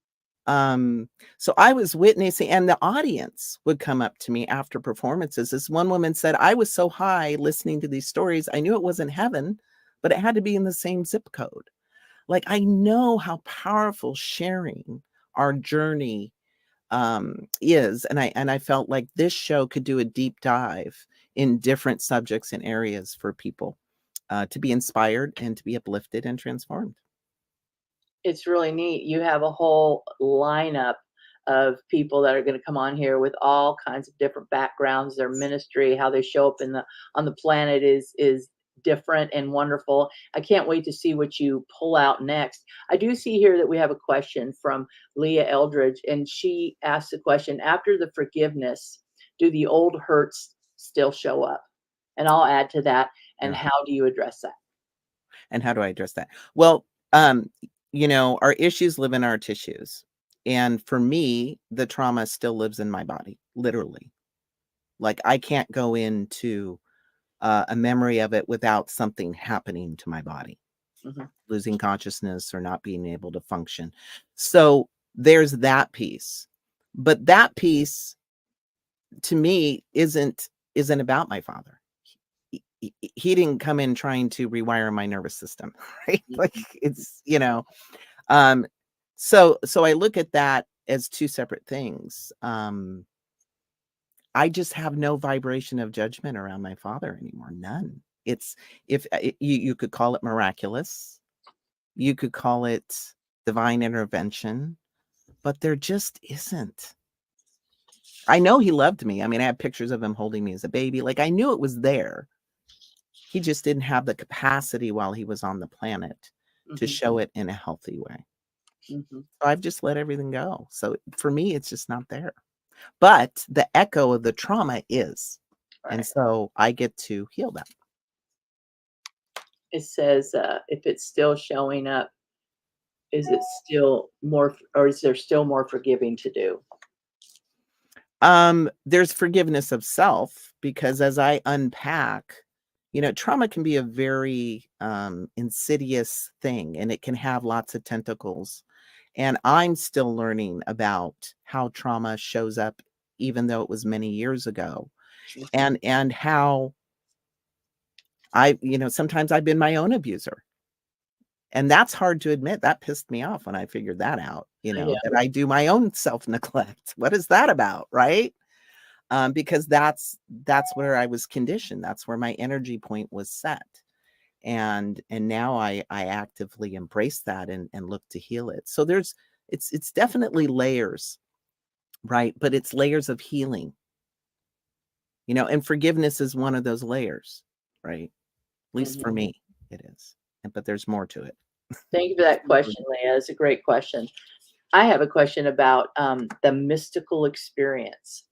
So I was witnessing, and the audience would come up to me after performances. This one woman said, I was so high listening to these stories. I knew it wasn't heaven, but it had to be in the same zip code. Like, I know how powerful sharing our journey is. And I felt like this show could do a deep dive in different subjects and areas for people to be inspired and to be uplifted and transformed. It's really neat. You have a whole lineup of people that are going to come on here with all kinds of different backgrounds. Their ministry, how they show up on the planet is different and wonderful. I can't wait to see what you pull out next. I do see here that we have a question from Leah Eldridge, and she asked the question, after the forgiveness, do the old hurts still show up? And I'll add to that. And how do you address that? And how do I address that? Well, our issues live in our tissues. And for me, the trauma still lives in my body, literally. Like, I can't go into a memory of it without something happening to my body. losing consciousness or not being able to function. So there's that piece. But that piece to me isn't about my father. He didn't come in trying to rewire my nervous system, right? Like it's, so I look at that as two separate things. I just have no vibration of judgment around my father anymore. None. It's if you could call it miraculous, you could call it divine intervention, but there just isn't. I know he loved me. I mean, I have pictures of him holding me as a baby. Like I knew it was there. He just didn't have the capacity while he was on the planet to show it in a healthy way. So I've just let everything go. So for me, it's just not there. But the echo of the trauma is. Right. And so I get to heal that. It says, if it's still showing up, is it still more, or is there still more forgiving to do? There's forgiveness of self, because as I unpack, trauma can be a very insidious thing, and it can have lots of tentacles. And I'm still learning about how trauma shows up, even though it was many years ago, and how sometimes I've been my own abuser. And that's hard to admit. That pissed me off when I figured that out, that I do my own self-neglect. What is that about? Right. Because that's where I was conditioned. That's where my energy point was set. And now I actively embrace that and look to heal it. So it's definitely layers, right? But it's layers of healing, and forgiveness is one of those layers, right? At least for me, it is. But there's more to it. Thank you for that question, Leah. It's a great question. I have a question about the mystical experience.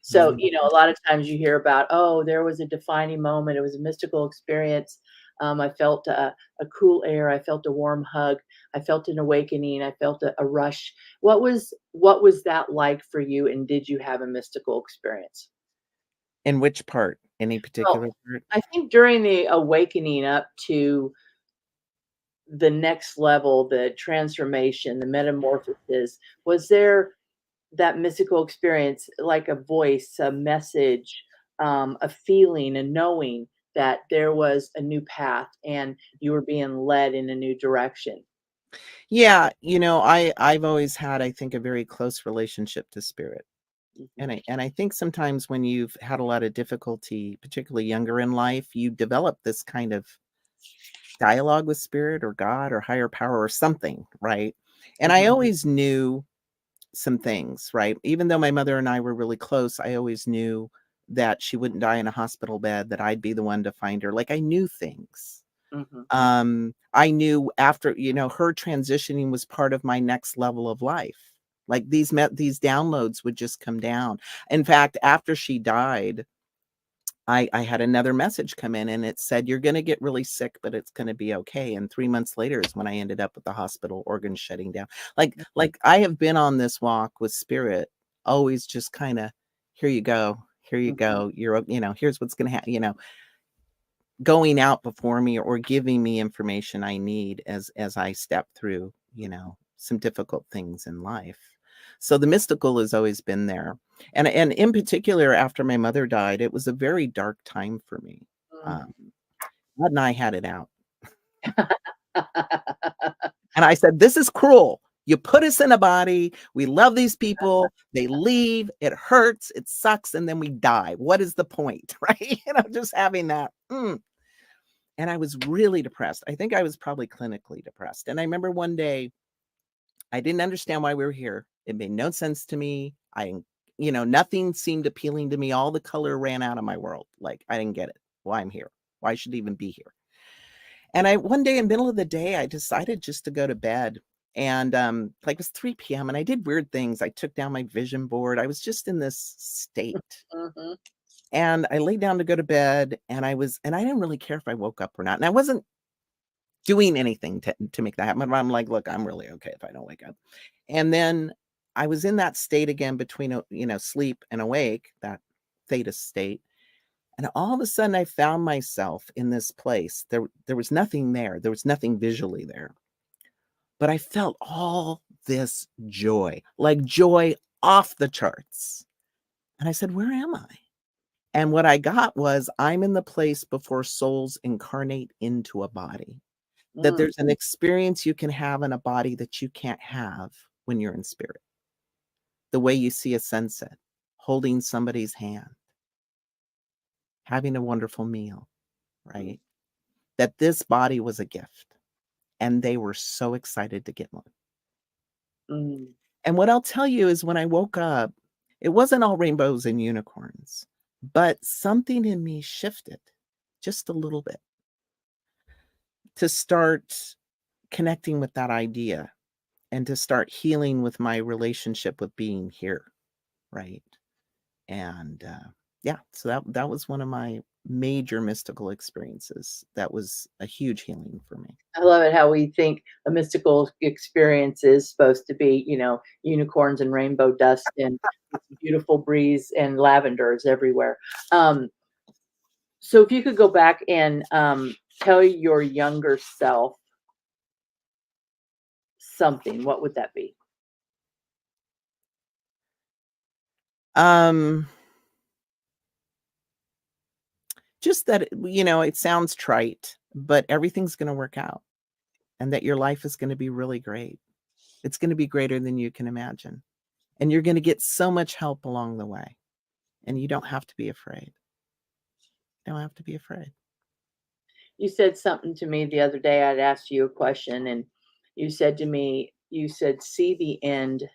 So, a lot of times you hear about, oh, there was a defining moment. It was a mystical experience. I felt a cool air. I felt a warm hug. I felt an awakening. I felt a rush. What was that like for you? And did you have a mystical experience? In which part? Any particular part? I think during the awakening up to the next level, the transformation, the metamorphosis, was there that mystical experience, like a voice, a message, a feeling, a knowing that there was a new path and you were being led in a new direction? Yeah, I've always had, I think, a very close relationship to spirit. And I think sometimes when you've had a lot of difficulty, particularly younger in life, you develop this kind of dialogue with spirit or God or higher power or something, right? And I always knew some things, right? Even though my mother and I were really close, I always knew that she wouldn't die in a hospital bed, that I'd be the one to find her. Like I knew things. I knew after, her transitioning was part of my next level of life. Like these downloads would just come down. In fact, after she died, I had another message come in and it said, you're going to get really sick, but it's going to be okay. And 3 months later is when I ended up at the hospital, organs shutting down. Like I have been on this walk with spirit, always just kind of, here you go. Here you go. You're, here's what's going to happen, going out before me or giving me information I need as I step through, some difficult things in life. So the mystical has always been there. And in particular, after my mother died, it was a very dark time for me. God and I had it out. And I said, this is cruel. You put us in a body. We love these people. They leave. It hurts. It sucks. And then we die. What is the point? Right? Just having that. And I was really depressed. I think I was probably clinically depressed. And I remember one day, I didn't understand why we were here. It made no sense to me. Nothing seemed appealing to me. All the color ran out of my world. Like, I didn't get it. Why I'm here. Why I should even be here. And one day in the middle of the day, I decided just to go to bed. And it was 3 p.m. and I did weird things. I took down my vision board. I was just in this state. And I laid down to go to bed and I didn't really care if I woke up or not. And I wasn't doing anything to make that happen. I'm like, look, I'm really okay if I don't wake up. And then I was in that state again between, sleep and awake, that theta state. And all of a sudden I found myself in this place. There was nothing there. There was nothing visually there. But I felt all this joy, like joy off the charts. And I said, where am I? And what I got was, I'm in the place before souls incarnate into a body. That Mm. there's an experience you can have in a body that you can't have when you're in spirit. The way you see a sunset, holding somebody's hand, having a wonderful meal, right? That this body was a gift. And they were so excited to get one. Mm. And what I'll tell you is, when I woke up, it wasn't all rainbows and unicorns, but something in me shifted just a little bit to start connecting with that idea and to start healing with my relationship with being here, right? And yeah, so that was one of my major mystical experiences. That was a huge healing for me. I love it how we think a mystical experience is supposed to be, unicorns and rainbow dust and beautiful breeze and lavenders everywhere. So if you could go back and tell your younger self something, what would that be? Just that, it sounds trite, but everything's going to work out, and that your life is going to be really great. It's going to be greater than you can imagine. And you're going to get so much help along the way. And you don't have to be afraid. You don't have to be afraid. You said something to me the other day. I'd asked you a question, and you said to me, see the end,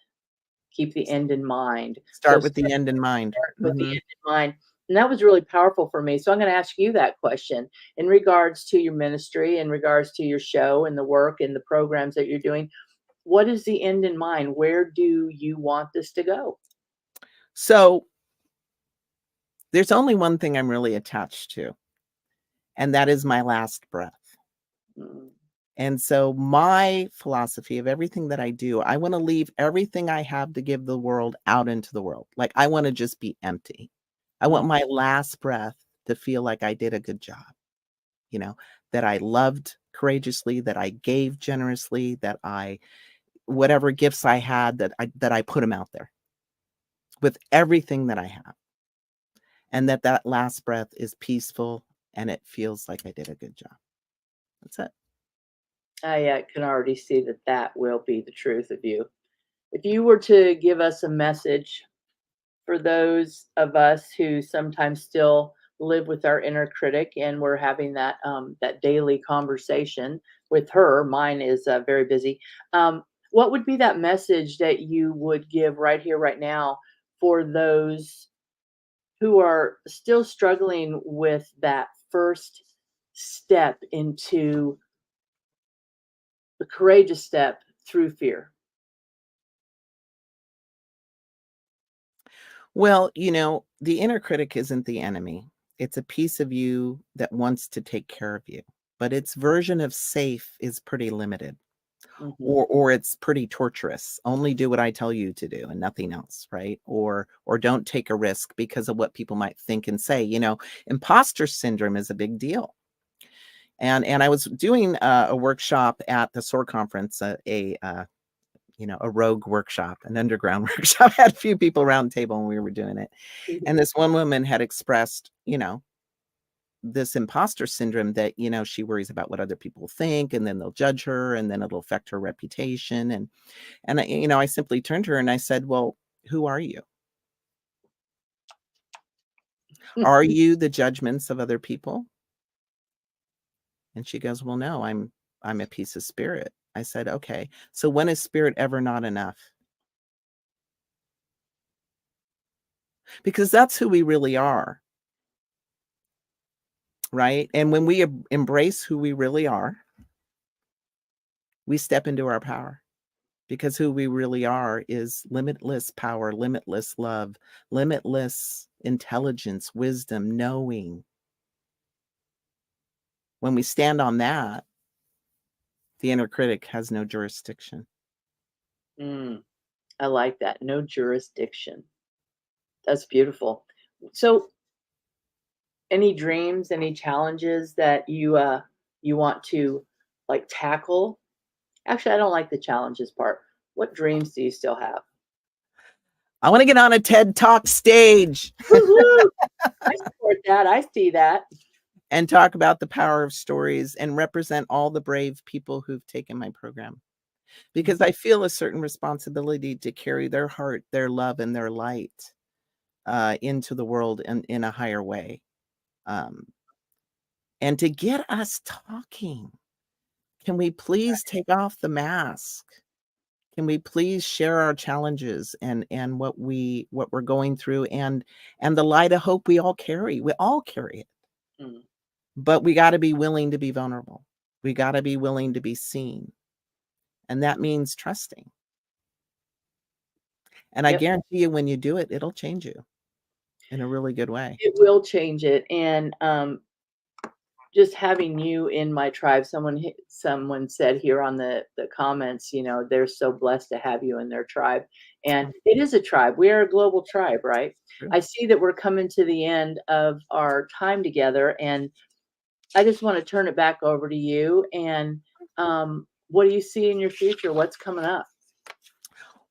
keep the end in mind. Start with the end in mind. Start with the end in mind. And that was really powerful for me. So I'm going to ask you that question in regards to your ministry, in regards to your show and the work and the programs that you're doing. What is the end in mind? Where do you want this to go? So there's only one thing I'm really attached to, and that is my last breath. Mm. And so my philosophy of everything that I do, I want to leave everything I have to give the world out into the world. Like, I want to just be empty. I want my last breath to feel like I did a good job, that I loved courageously, that I gave generously, that whatever gifts I had, that I put them out there with everything that I have. And that last breath is peaceful and it feels like I did a good job. That's it. I can already see that will be the truth of you. If you were to give us a message for those of us who sometimes still live with our inner critic, and we're having that daily conversation with her, mine is very busy. What would be that message that you would give right here, right now, for those who are still struggling with that first step into the courageous step through fear? Well, the inner critic isn't the enemy. It's a piece of you that wants to take care of you, but its version of safe is pretty limited, Mm-hmm. or it's pretty torturous. Only do what I tell you to do and nothing else, right? Or don't take a risk because of what people might think and say. Imposter syndrome is a big deal. And I was doing a workshop at the SOAR conference, a rogue workshop, an underground workshop. I had a few people around the table when we were doing it. And this one woman had expressed, this imposter syndrome that, she worries about what other people think, and then they'll judge her, and then it'll affect her reputation. And I simply turned to her and I said, well, who are you? Are you the judgments of other people? And she goes, well, no, I'm a piece of spirit. I said, okay, so when is spirit ever not enough? Because that's who we really are. Right? And when we embrace who we really are, we step into our power, because who we really are is limitless power, limitless love, limitless intelligence, wisdom, knowing. When we stand on that, the inner critic has no jurisdiction. I like that. No jurisdiction. That's beautiful. So any dreams, any challenges that you want to like tackle? Actually, I don't like the challenges part. What dreams do you still have? I want to get on a TED Talk stage Woohoo! I support that. I see that. and talk about the power of stories and represent all the brave people who've taken my program. Because I feel a certain responsibility to carry their heart, their love, and their light into the world in a higher way. And to get us talking, can we please take off the mask? Can we please share our challenges and what we're going through and the light of hope we all carry? We all carry it. Mm. But we got to be willing to be vulnerable. We got to be willing to be seen. And that means trusting. And I Yep. guarantee you when you do it, it'll change you in a really good way. It will change it. And just having you in my tribe, someone said here on the comments, they're so blessed to have you in their tribe. And it is a tribe. We are a global tribe, right? True. I see that we're coming to the end of our time together, and I just want to turn it back over to you. And what do you see in your future? What's coming up?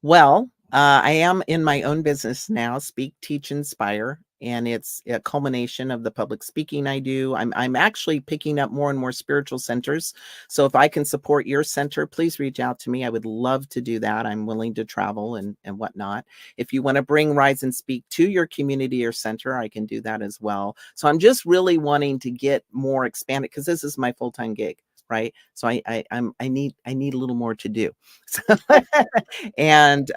Well, I am in my own business now, Speak, Teach, Inspire, and it's a culmination of the public speaking I do. I'm actually picking up more and more spiritual centers. So if I can support your center, please reach out to me. I would love to do that. I'm willing to travel and whatnot. If you want to bring Rise and Speak to your community or center, I can do that as well. So I'm just really wanting to get more expanded because this is my full-time gig. Right. So I need a little more to do. So, and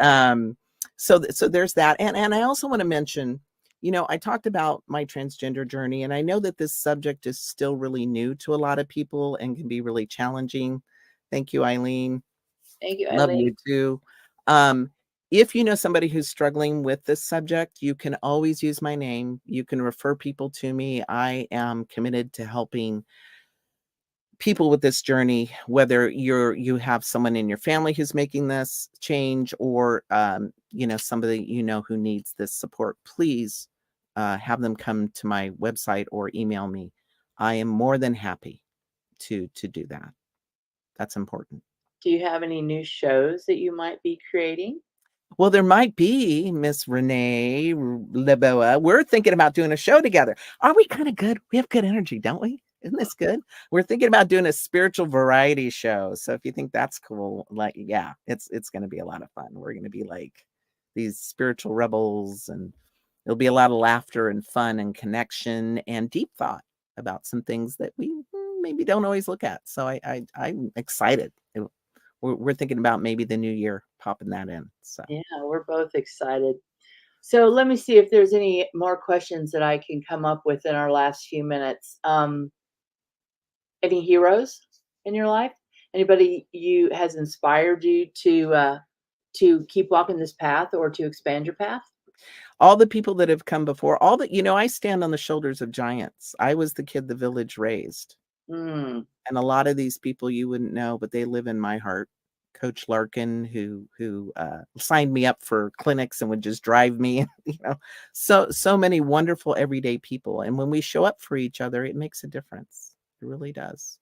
so there's that. And I also want to mention, I talked about my transgender journey, and I know that this subject is still really new to a lot of people and can be really challenging. Thank you, Eileen. Thank you, Love Eileen. you too. If you know somebody who's struggling with this subject, you can always use my name. You can refer people to me. I am committed to helping people with this journey, whether you have someone in your family who's making this change or somebody who needs this support. Please have them come to my website or email me. I am more than happy to do that. That's important. Do you have any new shows that you might be creating? Well, there might be, Miss Renee Leboa. We're thinking about doing a show together. Are we kind of good? We have good energy, don't we? Isn't this good? We're thinking about doing a spiritual variety show. So if you think that's cool, it's going to be a lot of fun. We're going to be like these spiritual rebels, and there'll be a lot of laughter and fun and connection and deep thought about some things that we maybe don't always look at. So I'm excited. We're thinking about maybe the new year popping that in. So yeah, we're both excited. So let me see if there's any more questions that I can come up with in our last few minutes. Any heroes in your life? Anybody has inspired you to keep walking this path or to expand your path? All the people that have come before, I stand on the shoulders of giants. I was the kid the village raised. Mm. And a lot of these people you wouldn't know, but they live in my heart. Coach Larkin, who signed me up for clinics and would just drive me, so many wonderful everyday people. And when we show up for each other, it makes a difference. It really does.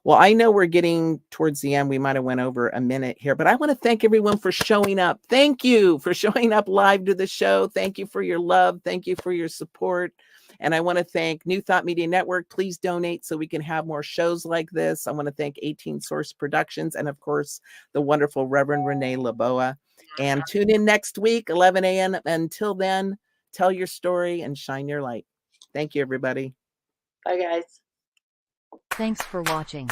Well, I know we're getting towards the end. We might have went over a minute here, but I want to thank everyone for showing up. Thank you for showing up live to the show. Thank you for your love. Thank you for your support. And I want to thank New Thought Media Network. Please donate so we can have more shows like this. I want to thank 18 Source Productions and, of course, the wonderful Reverend Renee Leboa. And tune in next week, 11 a.m. Until then, tell your story and shine your light. Thank you, everybody. Bye, guys. Thanks for watching.